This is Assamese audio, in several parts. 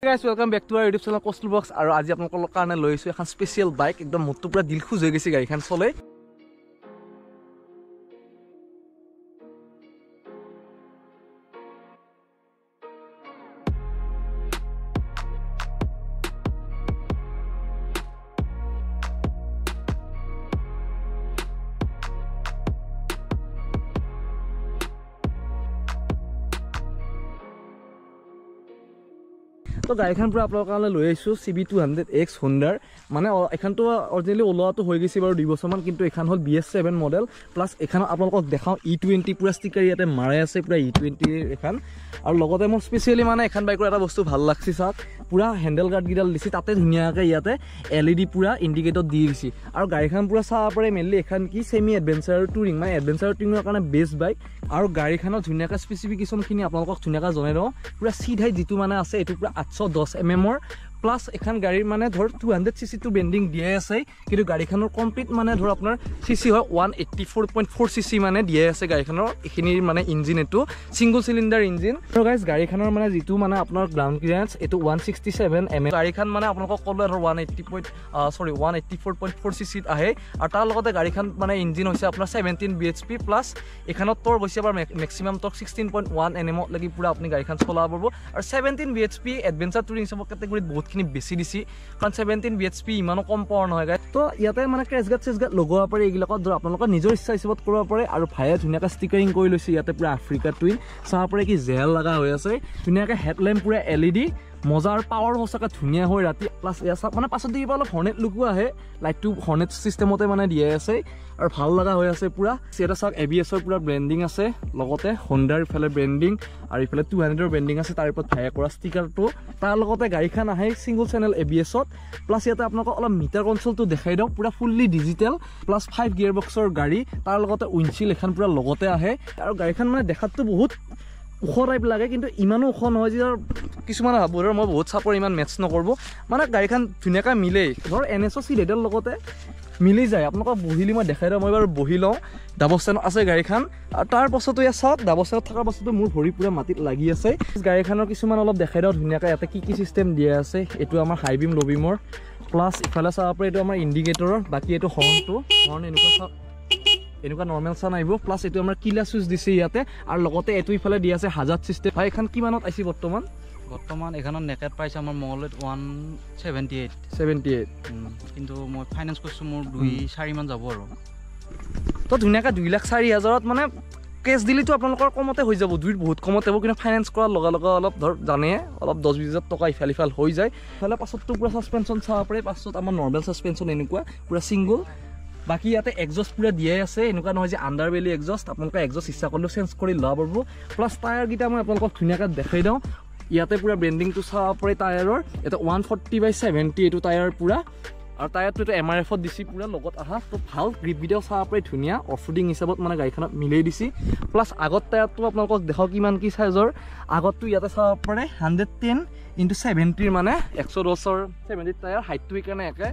Guys, welcome back to our YouTube channel Coastal Box. আৰু আজি আপোনালোকৰ কাৰণে লৈ আছো এখন স্পেশাল বাইক একদম মটটো পুৰা দিল খুজ হৈ গৈছে গাড়ীখন চলে তো গাড়ীখন পুৰা আপোনালোকৰ কাৰণে লৈ আহিছো CB200X Honda মানে এখনটো অৰিজিনালি ওলোৱাটো হৈ গৈছে বাৰু 2 বছৰমান কিন্তু এখন হল BS7 মডেল প্লাস এখন আপোনালোকক দেখাও E20 পুৰা ষ্টিকাৰ ইয়াতে মাৰাই আছে পুৰা E20 এখন আৰু লগতে মোৰ স্পেশালি মানে এখন বাইকৰ এটা বস্তু ভাল লাগছি সাত পুৰা হ্যান্ডেল গাৰ্ড গিডাল দিছি তাতে ধুনিয়াকৈ ইয়াতে LED পুৰা ইন্ডিকেটৰ দি দিছি আৰু গাড়ীখন পুৰা চাহ পৰে মেনলি এখন কি সেমি এডভেঞ্চাৰ টুৰিং মানে এডভেঞ্চাৰ টুৰিংৰ কাৰণে বেষ্ট বাইক আৰু গাড়ীখনৰ ধুনিয়াকৈ স্পেসিফিকেশন খিনি আপোনালোকক ধুনিয়াকৈ জনাই দিও পুৰা সিধাই যিটো মানে আছে এটো পুৰা 810 mm প্লাস এখন গাড়ীৰ মানে ধৰ 200cc টু বেন্ডিং দিয়ে আছে কিন্তু গাড়ীখনৰ কমপ্লিট মানে ধৰ আপোনাৰ সিসি হয় 184.4cc মানে দিয়ে আছে গাড়ীখনৰ এখিনিৰ মানে ইঞ্জিন এটো সিঙ্গল সিলিন্ডাৰ ইঞ্জিন তো গাইস গাড়ীখনৰ মানে যেটো মানে আপোনাৰ গ্ৰাউণ্ড ক্লিয়াৰেন্স এটো 167 mm গাড়ীখন মানে আপোনালোকক কলো ধৰ 184.4cc আহে আৰু তাৰ লগতে গাড়ীখন মানে ইঞ্জিন হৈছে আপোনাৰ 17 bhp প্লাস এখনত টৰ গৈছে আবাৰ ম্যাক্সিমাম টৰ্ক 16.1 nm লাগি পুৰা আপুনি গাড়ীখন চলাব পাৰব আৰু 17 bhp এডভেঞ্চাৰ টুৰিং সব কেটেগৰীত বহুত খিনি বেছি দিছি কাৰণ 17 bhp ইমানো কম পাৱাৰ নহয় গাইস তো ইয়াতে মানে ক্ৰেশ গাৰ্ড লগোৱা পাৰে এইগিলাকত ধৰ আপোনালোকৰ নিজৰ ইচ্ছা হিচাপত কৰিব পাৰে আৰু ভাইয়া ধুনিয়াকৈ ষ্টিকাৰিং কৰি লৈছে ইয়াতে পুৰা আফ্ৰিকা টুইন চাহ পৰে কি জেল লগা হৈ আছে ধুনিয়াকৈ হেডল্যাম্প পুৰা LED মজাৰ পাৱাৰ হসকা ধুনিয়া হৈ ৰাতি প্লাস ইয়াছা মানে পাছত দিবা অলপ হৰ্নেট লুকু আহে লাইটটো হৰ্নেট সিস্টেমতে মানে দিয়ে আছে আৰু ভাল লগা হৈ আছে পুৰা সেটা চাক ABS ৰ পুৰা ব্ৰ্যান্ডিং আছে লগতে Hondaৰ ফেলে ব্ৰ্যান্ডিং আৰু ইফালে 200 ৰ ব্ৰ্যান্ডিং আছে তাৰ ওপৰত ভায়া কৰা ষ্টিকাৰটো তাৰ লগতে গাড়ীখন আহে সিঙ্গল চেনেল ABS ত প্লাস ইয়াতে আপোনাক অলপ মিটাৰ কনসোলটো দেখাই দিও পুৰা ফুললি ডিজিটাল প্লাস 5 গিয়াৰ বক্সৰ গাড়ী তাৰ লগতে উইন্ডশিল্ড এখন পুৰা লগতে আহে আৰু গাড়ীখন মানে দেখাতটো বহুত উখ টাইপ লাগে কিন্তু ইমানো উখ নহয় যে কিছুমান ভাবুৰ মই বহুত চাপৰ ইমান মেচ নকৰব মানে গাড়ীখন ধুনিয়াকৈ মিলে ধৰ NSOC ৰেডৰ লগতে মিলি যায় আপোনাক বহিলি মই দেখাই দিও মই বাৰু বহি লও ডাবস্টেন আছে গাড়ীখন আৰু তাৰ পাছতো ইয়া সব ডাবস্টেনত থকা পাছতো মোৰ ভৰি পুৰা মাটিত লাগি আছে গাড়ীখনৰ কিছুমান অলপ দেখাই দিও ধুনিয়াকৈ ইয়াতে কি সিস্টেম দিয়া আছে এটো আমাৰ হাই বিম লো বিমৰ প্লাস ইফালে চাহ পৰে এটো আমাৰ ইন্ডিকেটৰৰ বাকি এটো হৰ্নটো হৰ্ন এনেকুৱা নৰমাল সান আইবো প্লাস এটো আমাৰ কিলা সুইচ দিছে ইয়াতে আৰু লগতে এটো ইফালে দি আছে হাজাত সিস্টেম ভাই এখন কিমানত আইছি বৰ্তমান এখনৰ নেকেট প্ৰাইস আমাৰ মংগলত 178 কিন্তু মই ফাইনান্স কৰিছো মোৰ 2-4 মান যাব আৰু তো ধুনিয়াকৈ 2,04,000ত মানে কেছ দিলিতো আপোনালোকৰ কমতে হৈ যাব দুই বহুত কমতে হ'ব কিন্তু ফাইনান্স কৰাৰ লগা লগা অলপ ধৰ জানে অলপ 10-20,000 টকা ইফাল হৈ যায় ফলে পাছতটো পুৰা সাসপেনশন চাহ পৰে পাছত আমাৰ নৰমাল সাসপেনশন এনেকুৱা পুৰা সিঙ্গল বাকি ইয়াতে এক্সজস্ট পুৰা দিয়াই আছে এনেকুৱা নহয় যে আন্ডাৰবেলি এক্সজস্ট আপোনালোকে এক্সজস্ট ইচ্ছা কৰিলে চেঞ্জ কৰি লব পাৰব প্লাস টায়াৰ গিটা মই আপোনালোকক ধুনিয়াকৈ দেখাই দিও ইয়াতে পুৰা ব্ৰেন্ডিংটো চাহ পৰে টায়াৰৰ এটা 140/70 এটো টায়াৰ পুৰা আৰু টায়াৰটো এটা MRF ত দিছি পুৰা লগত আহা তো ভাল গ্ৰিপ গিটাও চাহ পৰে ধুনিয়া অফৰোডিং হিচাপত মানে গাড়ীখনত মিলাই দিছি প্লাস আগত টায়াৰটো আপোনালোকক দেখাও কিমান কি সাইজৰ আগতটো ইয়াতে চাহ পৰে 110/70 মানে 110ৰ 70 টায়াৰ হাইটটো কাৰণে একে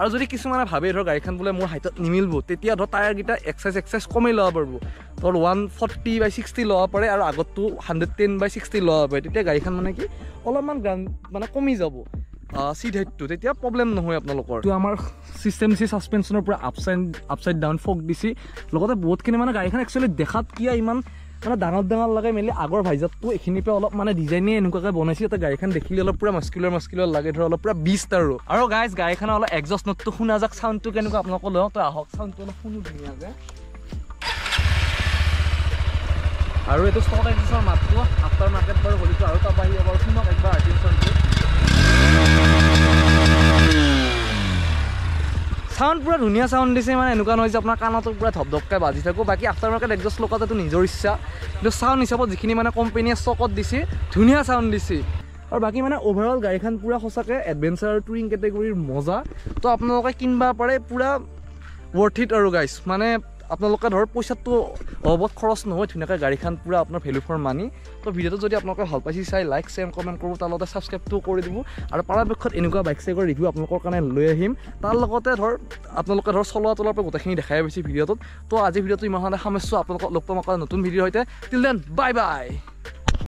আৰু যদি কিছুমানে ভাবে ধৰ গাড়ীখন বলে মোৰ হাইটত নিমিলব তেতিয়া ধৰ টায়াৰ গিটা এক্সাইজ কমাই লব পাৰব ধৰ 140/60 লব পাৰে আৰু আগতটো 110/60 লব পাৰে তেতিয়া গাড়ীখন মানে কি অলপমান মানে কমি যাব সিট হাইটটো তেতিয়া প্ৰবলেম নহয় আপোনালোকৰ তো আমাৰ সিস্টেম সি সাসপেনশনৰ পুৰা আপসাইড ডাউন ফক দিছি লগতে বহুতখিনি মানে গাড়ীখন একচুয়ালি দেখাত কিয়া ইমান মানে ডাঙৰ লাগে মেলি আগৰ ভাইজাতটো এখিনি পে অলপ মানে ডিজাইনে এনেকুৱাকৈ বনাইছে এটা গাড়ীখন দেখিলে অলপ পুৰা মাস্কুলাৰ লাগে ধৰ অলপ পুৰা বিষ্ট আৰু গাইজ গাড়ীখন অলপ এক্সজস্ট নটটো শুনা যাক সাউন্ডটো কেনেকুৱা আপোনালোক লওঁ তো আহক সাউন্ডটো অলপ শুনো ধুনীয়াকৈ আৰু এইটো ষ্টক এক্সজস্টৰ মাতটো আফটাৰ মাৰ্কেট বাৰু হলিটো আৰু তাৰ বাহিৰে বাৰু শুনক একবাৰ আৰ্টিফিচিয়েলটো সাউন্ড পুৰা ধুনিয়া সাউন্ড দিছে মানে এনেকুৱা নহয় যে আপোনাৰ কাণত পুৰা ধপধপকৈ বাজি থাকো বাকি আফটাৰ মাৰ্কেট এক্সজস্ট লগাটো নিজৰ ইচ্ছা কিন্তু সাউন্ড হিচাপত যিখিনি মানে কোম্পানীয়ে ষ্টকত দিছে ধুনিয়া সাউন্ড দিছে আৰু বাকি মানে ওভাৰঅল গাড়ীখন পুৰা সঁচাকৈ এডভেঞ্চাৰ টুৰিং কেটেগৰীৰ মজা তো আপোনালোকে কিনবা পাৰে পুৰা ৱৰ্থ ইট আৰু গাইজ মানে আপোনালোকে ধৰ পইচাটো অবত খৰচ নহয় ধুনিয়াকৈ গাড়ীখন পুৰা আপোনাৰ ভ্যালু ফৰ মানি তো ভিডিওটো যদি আপোনালোকে ভাল পাইছে চাই লাইক শেয়াৰ কমেন্ট কৰিব তাৰ লগতে সাবস্ক্ৰাইবটো কৰি দিব আৰু পৰাপক্ষত এনেকুৱা বাইক সাইকৰ ৰিভিউ আপোনালোকৰ কাৰণে লৈ আহিম তাৰ লগতে ধৰ আপোনালোকে ধৰ চলোৱা তলৰ পৰা গোটেইখিনি দেখাই পাইছে ভিডিওটোত তো আজি ভিডিওটো ইমানতে সামৰিছোঁ আপোনালোকক লগ পাম আকৌ নতুন video' হৈতে till then bye bye